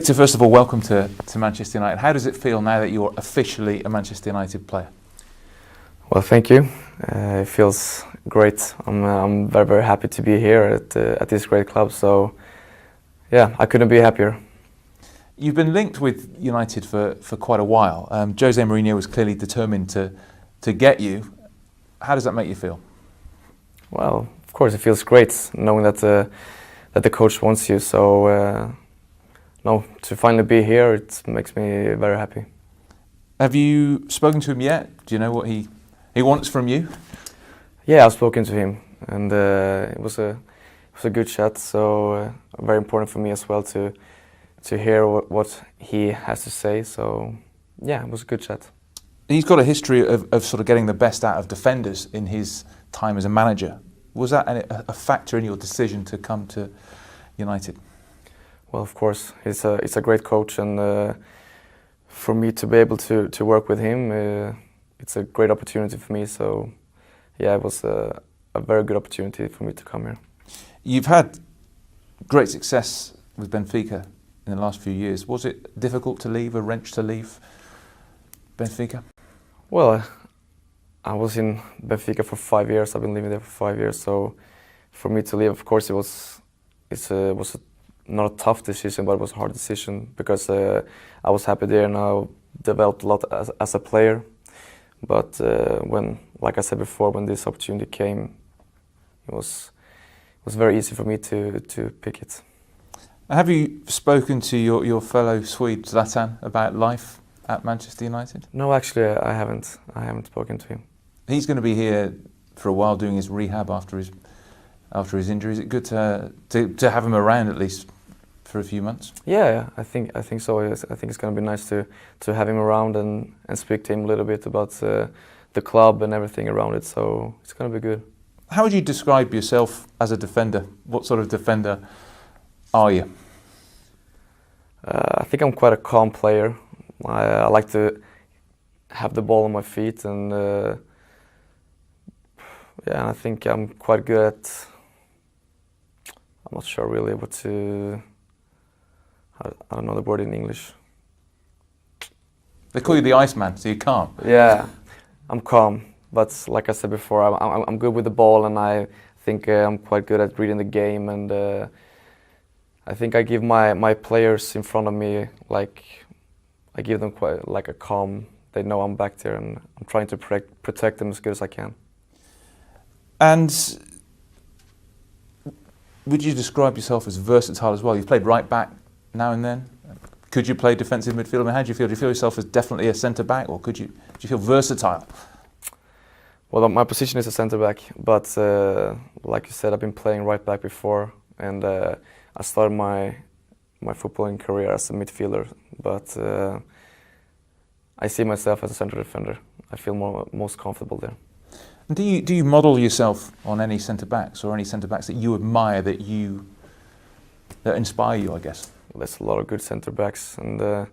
Victor, first of all, welcome to Manchester United. How does it feel now that you're officially a Manchester United player? Well, thank you. It feels great. I'm very, very happy to be here at this great club. So, yeah, I couldn't be happier. You've been linked with United for quite a while. Jose Mourinho was clearly determined to get you. How does that make you feel? Well, of course, it feels great knowing that the coach wants you. So, no, to finally be here, it makes me very happy. Have you spoken to him yet? Do you know what he wants from you? Yeah, I've spoken to him, and it was a good chat. So very important for me as well to hear what he has to say. So yeah, it was a good chat. He's got a history of sort of getting the best out of defenders in his time as a manager. Was that a factor in your decision to come to United? Well, of course, he's a great coach, and for me to be able to work with him, it's a great opportunity for me. So, yeah, it was a very good opportunity for me to come here. You've had great success with Benfica in the last few years. Was it difficult to leave, a wrench to leave Benfica? Well, I was in Benfica for 5 years. I've been living there for 5 years. So, for me to leave, of course, it was not a tough decision, but it was a hard decision because I was happy there and I developed a lot as a player. But when, like I said before, when this opportunity came, it was very easy for me to pick it. Have you spoken to your fellow Swede, Zlatan, about life at Manchester United? No, actually, I haven't. I haven't spoken to him. He's going to be here for a while doing his rehab after his injury. Is it good to have him around at least for a few months? Yeah, I think so. Yes. I think it's going to be nice to have him around and speak to him a little bit about the club and everything around it. So it's going to be good. How would you describe yourself as a defender? What sort of defender are you? I think I'm quite a calm player. I like to have the ball on my feet, and yeah, I think I'm quite good at. I'm not sure really what to. I don't know the word in English. They call you the Iceman, so you're calm. Yeah, I'm calm, but like I said before, I'm good with the ball, and I think I'm quite good at reading the game, and I think I give my players in front of me, like, I give them quite like a calm. They know I'm back there, and I'm trying to protect them as good as I can. And would you describe yourself as versatile as well? You've played right back now and then. Could you play defensive midfield? I mean, how do you feel? Do you feel yourself as definitely a centre back, or do you feel versatile? Well, my position is a centre back, but like you said, I've been playing right back before, and I started my footballing career as a midfielder. But I see myself as a centre defender. I feel most comfortable there. And do you model yourself on any centre backs or any centre backs that you admire that inspire you, I guess? There's a lot of good centre backs, and I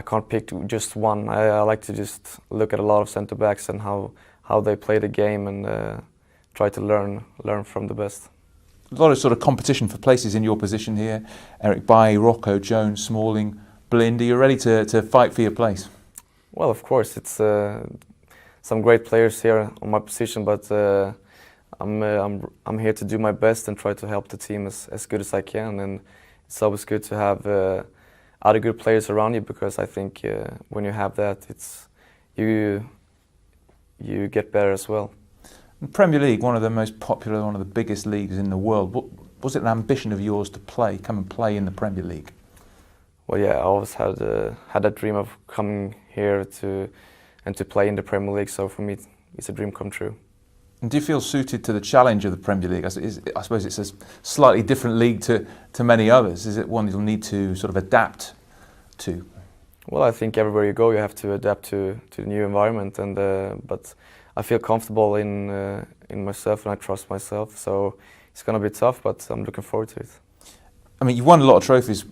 can't pick just one. I like to just look at a lot of centre backs and how they play the game, and try to learn from the best. A lot of sort of competition for places in your position here. Eric Bailly, Rocco, Jones, Smalling, Blind. Are you ready to fight for your place? Well, of course, it's some great players here on my position, but I'm here to do my best and try to help the team as good as I can. And it's always good to have other good players around you, because I think when you have that, it's you get better as well. The Premier League, one of the most popular, one of the biggest leagues in the world. Was it an ambition of yours to come and play in the Premier League? Well, yeah, I always had that dream of coming here to play in the Premier League. So for me, it's a dream come true. And do you feel suited to the challenge of the Premier League? I suppose it's a slightly different league to many others. Is it one you'll need to sort of adapt to? Well, I think everywhere you go, you have to adapt to the new environment, and but I feel comfortable in myself, and I trust myself. So it's going to be tough, but I'm looking forward to it. I mean, you've won a lot of trophies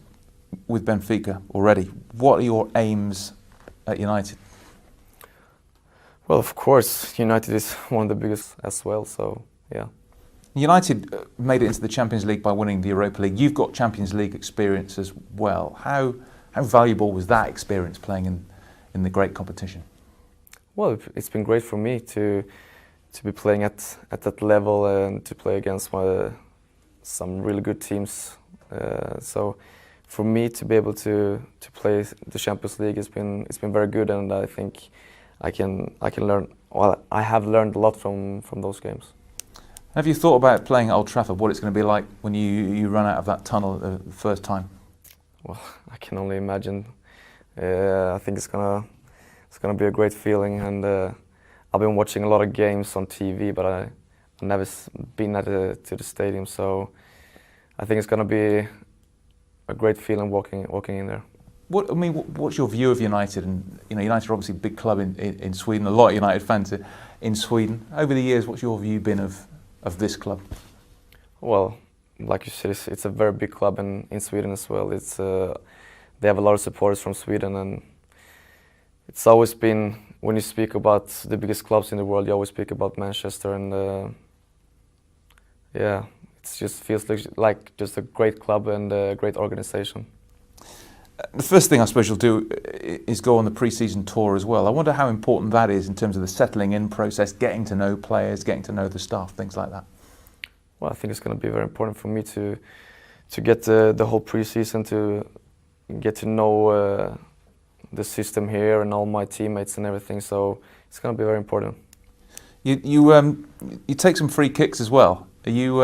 with Benfica already. What are your aims at United? Well, of course, United is one of the biggest as well. So yeah. United made it into the Champions League by winning the Europa League. You've got Champions League experience as well. How valuable was that experience playing in the great competition? Well, it's been great for me to be playing at that level and to play against some really good teams. So for me to be able to play the Champions League, it's been very good, and I think I can learn. Well, I have learned a lot from those games. Have you thought about playing at Old Trafford, what it's going to be like when you run out of that tunnel the first time? Well, I can only imagine. I think it's gonna be a great feeling, and I've been watching a lot of games on TV, but I've never been to the stadium, so I think it's gonna be a great feeling walking in there. What's your view of United? And United are obviously a big club in Sweden. A lot of United fans in Sweden. Over the years, what's your view been of this club? Well, like you said, it's a very big club in Sweden as well. They have a lot of supporters from Sweden, and it's always been, when you speak about the biggest clubs in the world, you always speak about Manchester, and yeah, it just feels like just a great club and a great organization. The first thing I suppose you'll do is go on the pre-season tour as well. I wonder how important that is in terms of the settling in process, getting to know players, getting to know the staff, things like that. Well, I think it's going to be very important for me to get the whole pre-season, to get to know the system here and all my teammates and everything. So it's going to be very important. You take some free kicks as well. Are you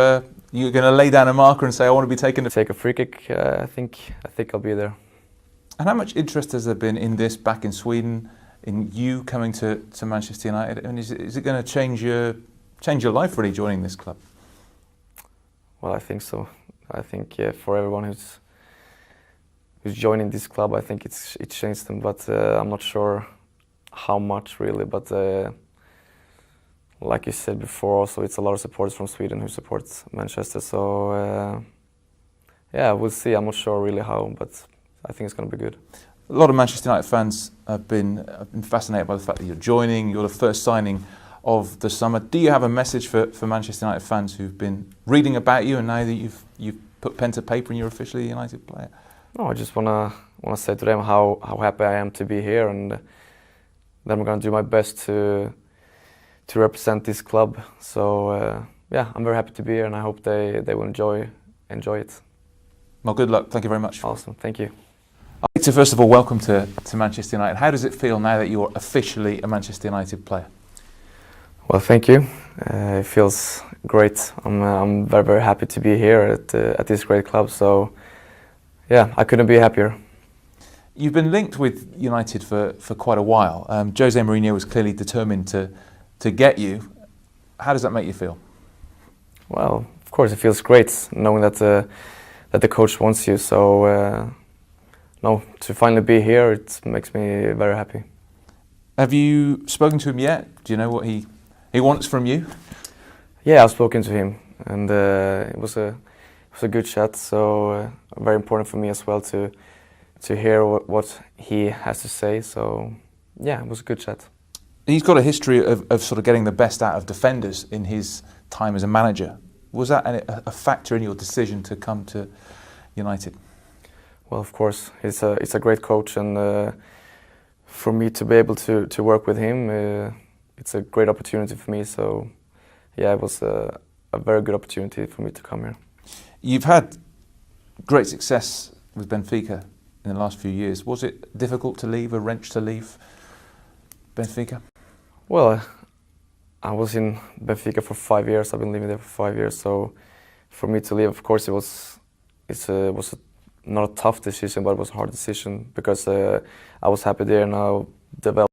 going to lay down a marker and say, I want to be taking Take a free kick. I think I'll be there. And how much interest has there been in this back in Sweden, in you coming to Manchester United? I mean, is it going to change your life really joining this club? Well, I think so. I think for everyone who's joining this club, I think it changed them. But I'm not sure how much really. But like you said before, also it's a lot of supporters from Sweden who support Manchester. So yeah, we'll see. I'm not sure really how, but I think it's going to be good. A lot of Manchester United fans have been fascinated by the fact that you're joining. You're the first signing of the summer. Do you have a message for Manchester United fans who've been reading about you, and now that you've put pen to paper and you're officially a United player? No, I just wanna say to them how happy I am to be here, and then I'm gonna do my best to represent this club. So yeah, I'm very happy to be here, and I hope they will enjoy it. Well, good luck. Thank you very much. Awesome, thank you. I'd like to first of all welcome to Manchester United. How does it feel now that you're officially a Manchester United player? Well, thank you. It feels great. I'm very, very happy to be here at this great club. So, yeah, I couldn't be happier. You've been linked with United for quite a while. Jose Mourinho was clearly determined to get you. How does that make you feel? Well, of course, it feels great knowing that the coach wants you. So, no, to finally be here, it makes me very happy. Have you spoken to him yet? Do you know what he wants from you? Yeah, I've spoken to him, and it was a good chat. So very important for me as well to hear what he has to say. So yeah, it was a good chat. He's got a history of sort of getting the best out of defenders in his time as a manager. Was that a factor in your decision to come to United? Well, of course, he's a great coach, and for me to be able to work with him, it's a great opportunity for me. So, yeah, it was a very good opportunity for me to come here. You've had great success with Benfica in the last few years. Was it difficult to leave, a wrench to leave Benfica? Well, I was in Benfica for 5 years. I've been living there for 5 years. So, for me to leave, of course, it was not a tough decision, but it was a hard decision because I was happy there and I developed